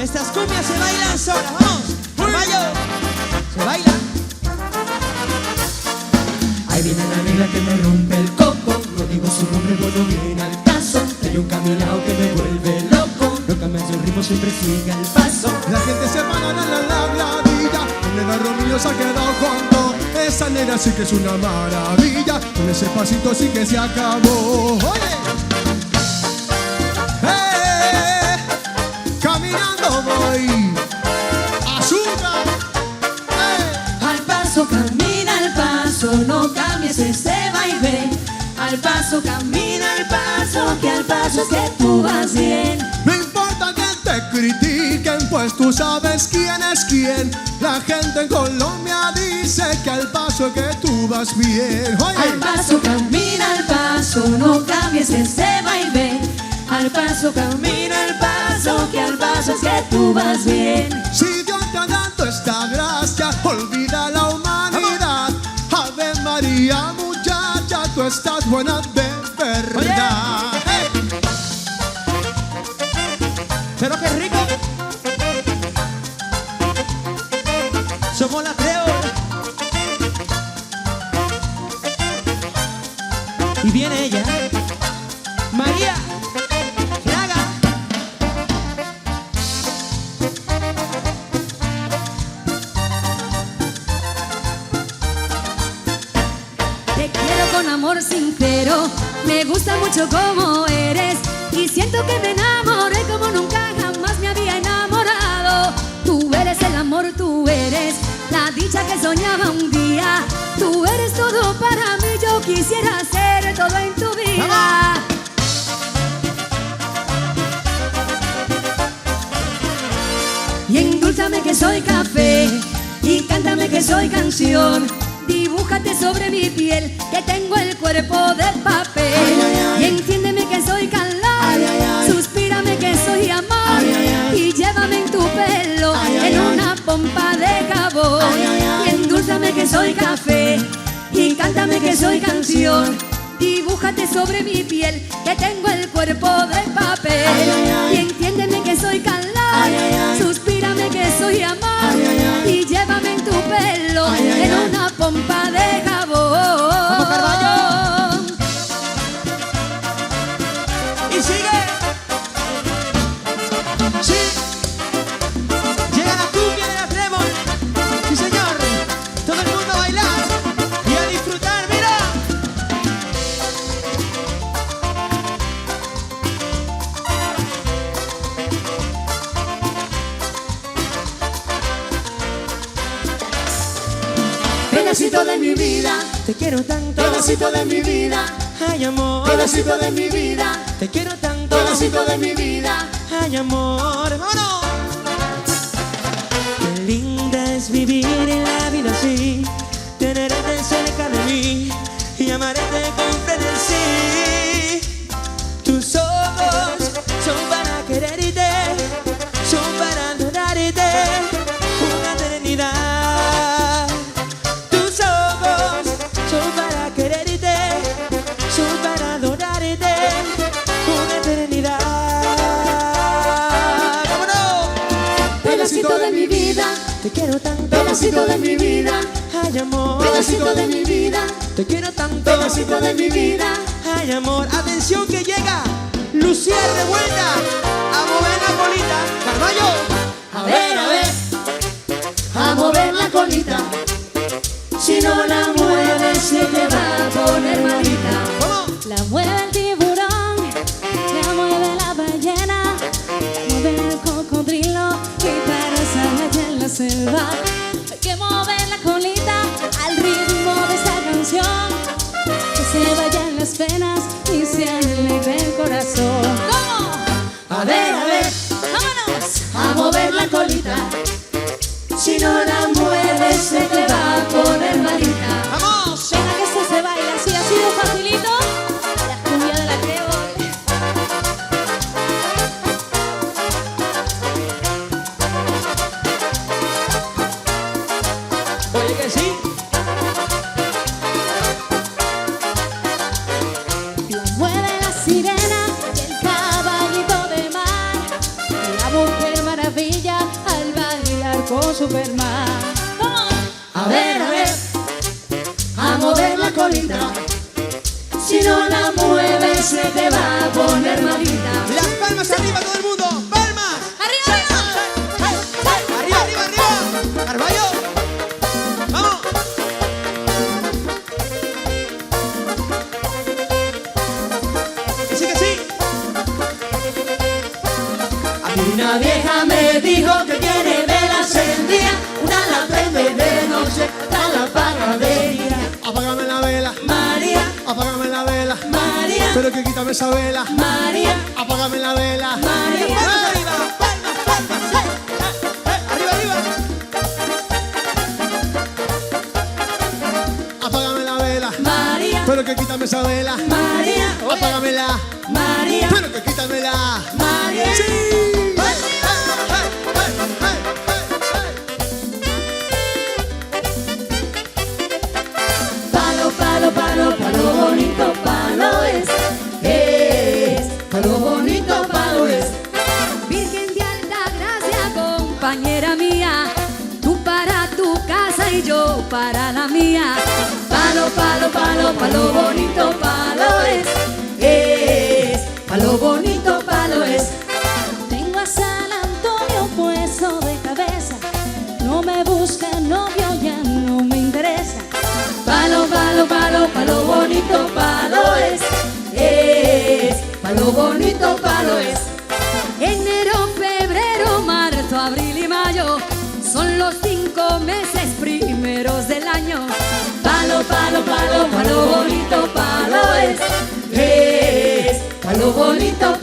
Estas cumbias se bailan solas, vamos. Caballo, se baila. Ahí viene la negra que me rompe el coco. No digo su nombre, bueno, viene al caso. Hay un caminado que me vuelve loco. No cambia el ritmo, siempre sigue el paso. La gente se para la villa. El nena Romillo se ha quedado corto. Esa negra sí que es una maravilla. Con ese pasito sí que se acabó. ¡Oye! Caminando voy. ¡Azúcar! Al paso, camina al paso. No cambies ese vaivén. Al paso, camina al paso. Que al paso es que tú vas bien. No importa que te critiquen, pues tú sabes quién es quién. La gente en Colombia dice que al paso es que tú vas bien. Oye. Al paso, camina al paso. No cambies ese vaivén. Al paso, camina al paso. Que al paso es que tú vas bien. Si Dios te ha dado esta gracia, olvida la humanidad. Ave María, muchacha, tú estás buena de verdad. Pero qué rico. Somos las Creol. Y viene ella, María Fraga. Te quiero con amor sincero. Me gusta mucho como eres. Y siento que me enamoré como nunca jamás me había enamorado. Tú eres el amor, tú eres la dicha que soñaba un día. Tú eres todo para mí, yo quisiera ser todo en tu vida. Y endúlzame que soy café y cántame que soy canción. Dibújate sobre mi piel que tengo el cuerpo de papel. Ay, ay, ay. Y entiéndeme que soy calor. Ay, ay, ay. Suspírame que soy amor. Ay, ay, ay. Y llévame en tu pelo Ay, ay, en ay. una pompa de jabón. Ay, ay, ay. Y endúlzame que soy café y cántame que soy canción. Dibújate sobre mi piel que tengo el cuerpo de papel. Ay, ay, ay. Y entiéndeme que soy calor. Ay, ay, ay. Suspírame que soy amor. Ay, ay, ay. Y llévame en tu pelo Ay, ay, en ay. una pompa de jabón. Vamos, Carballo. Y sigue. Sí. Llega la cumbia de la Trébol. Sí, señor. Todo el mundo a bailar y a disfrutar, mira. Pedacito de mi vida, Te quiero tanto. pedacito de mi vida, Ay, amor. pedacito de mi vida, Te quiero tanto. pedacito de mi vida. Ay, amor. ¡Vámonos! Qué linda es vivir en la vida así, tenerte cerca de mí y amarte con frenesí. Tus ojos son para quererte, son para adorarte una eternidad. Tus ojos son para quererte, son para adorarte una eternidad. ¡Vámonos! Pedacito de mi vida, Te quiero tanto. pedacito de mi vida, Ay, amor. pedacito de mi vida, Te quiero tanto. pedacito de mi vida. Ay, amor. Atención que llega Lucía Revuelta a mover la colita. Carballo. A ver, a mover la colita. Si no la mueves se te va a poner malita. ¿Cómo? La mueve el tiburón, la mueve la ballena, la mueve el cocodrilo y para salir en la selva. Hay que mover la colita al ritmo de esta canción. Que se vayan las penas y se alegre el corazón. ¿Cómo? A ver, vámonos a mover la colita. Si no la mueves se te va a poner malita. ¡Vamos! Venga que esto se baila Superman. ¡Vamos! A ver, a mover la colita. Si no la mueves se te va a poner malita. Las palmas arriba, todo el mundo. ¡Palmas! ¡Arriba, arriba! ¡Arriba, arriba, arriba! ¡Carballo! ¡Vamos! Que sí, que sí. A mí una vieja me dijo que quiere velas en día, una la prende de noche, otra la panadería. Apágame la vela, María, apágame la vela, María, pero que quítame esa vela. María, Apágame la vela. María. ¡Palmas arriba! ¡Palmas, palmas! ¡Arriba, arriba! Apágame la vela, María, pero que quítame esa vela. María, Apágamela, María, pero que quítamela. María. Palo, palo, palo, palo bonito, palo es. Palo bonito, palo es. Virgen de alta gracia, compañera mía, tú para tu casa y yo para la mía. Palo, palo, palo, palo bonito, palo es. Palo bonito, palo es. Tengo a San Antonio puesto de cabeza, no me busca novio, ya no me interesa. Palo, palo, palo, palo bonito, palo es. Palo bonito, palo es. Enero, febrero, marzo, abril y mayo son los 5 meses primeros del año. Palo, palo, palo, palo bonito, palo es. Palo bonito,